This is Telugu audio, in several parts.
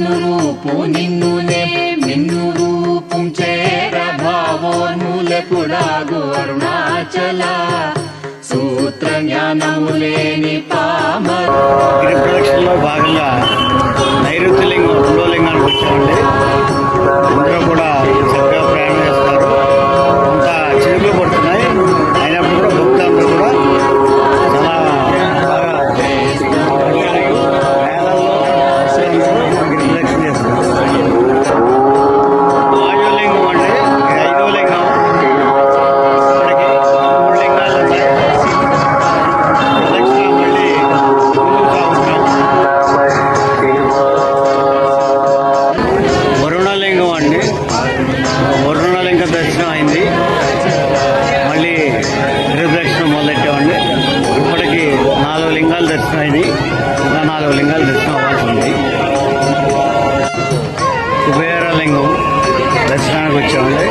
అనురూపు నిన్నునే మిన్ను రూపం చేర భావోన్ములకుడాగు అరుణాచల సూత్ర జ్ఞానము లేని పామరు. గిరి ప్రదక్షిణలో భాగంగా నైరుతి లింగం రెండో లింగానికి వచ్చామండి. అందరూ కూడా చక్కగా ప్రయాణం చేస్తారు. కొంత చిరుకులు పడుతున్నాయి, అయినప్పుడు కూడా భక్తులందరూ కూడా చాలా బాగా వేలల్లో గిరి ప్రదక్షిణ చేస్తారు. వాయులింగం అండి, ఐదో లింగం. మనకి 3 లింగాలు ఉన్నాయి. ప్రదక్షిణ మళ్ళీ ముందుకు సాగుతున్నాం. వరుణలింగం అండి, వరుణలింగ దర్శనం అయింది. మళ్ళీ గిరి ప్రదక్షిణ మొదలెట్టామండి. ఇప్పటికి 4 లింగాలు దర్శనం అయింది. ఇంకా 4 లింగాలు దర్శనం అవ్వాల్సి ఉంది. కుబేరలింగం దర్శనానికి వచ్చామండి.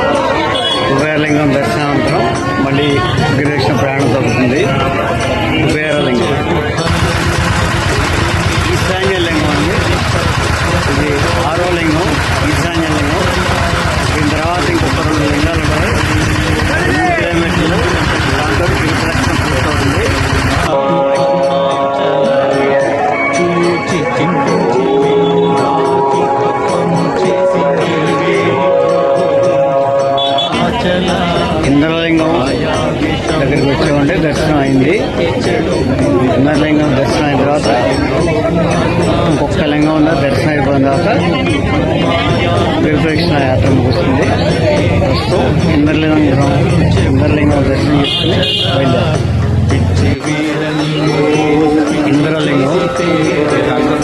కుబేరలింగం దర్శనానంతరం మళ్ళీ గిరి ప్రదక్షిణ ప్రయాణం తగ్గుతుంది. కుబేరలింగం ఈశాన్యలింగం అండి. ఇది 6వ లింగం, ఈశాన్యలింగం. దీని తర్వాత ఇంకొక 2 లింగాలు ఉన్నాయి. 2 కిలోమీటర్లు దాంట్లో గిరి ప్రదక్షిణ పూర్తవుతుంది. ఇంద్రలింగం దగ్గరికి వచ్చామంటే దర్శనం అయింది. ఇంద్రలింగం దర్శనం అయిన తర్వాత ఇంకొక లింగం ఉన్న దర్శనం అయిపోయిన తర్వాత గిరి ప్రదక్షిణ యాత్ర ముగుస్తుంది. ప్రస్తుతం ఇంద్రలింగం దర్శనం చేసుకుని బయలుదేరాం. ఇంద్రలింగం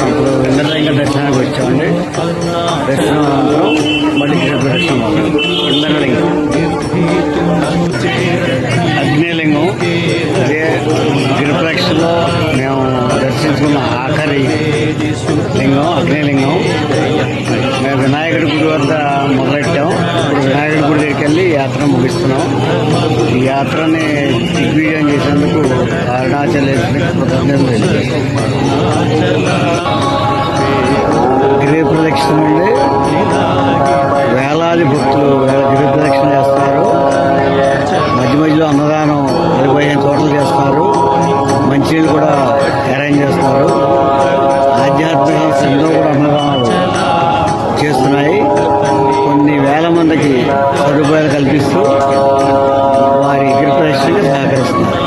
ఇప్పుడు ఇంద్రలింగ దర్శనానికి వచ్చామండి. దర్శనం అనంతరం మళ్ళీ గిరి ప్రదక్షిణ. ఇంద్రలింగం అగ్నిలింగం అదే గిరి ప్రదక్షిణలో మేము దర్శించుకున్న ఆఖరి లింగం అగ్నిలింగం. మేము వినాయకుడి గుడి వద్ద మొదలెట్టాం. ఇప్పుడు వినాయకుడి గుడి దగ్గరికి వెళ్ళి యాత్ర ముగిస్తున్నాం. ఈ యాత్రని దిగ్విజయం చేసేందుకు అరుణాచలేశ్వరికి కృతజ్ఞతలు తెలియజేస్తాం. గిరి ప్రదక్షిణ నుండి వేలాది భక్తులు గిరి ప్రదక్షిణ చేస్తారు. మధ్య మధ్యలో అన్నదానం 25 చోట్ల చేస్తారు. మంచినీళ్ళు కూడా అరేంజ్ చేస్తారు. ఆధ్యాత్మిక సంఘం కూడా అన్నదానాలు చేస్తున్నాయి. కొన్ని వేల మందికి సదుపాయాలు కల్పిస్తూ వారి గిరి ప్రదక్షిణకి సహకరిస్తున్నారు.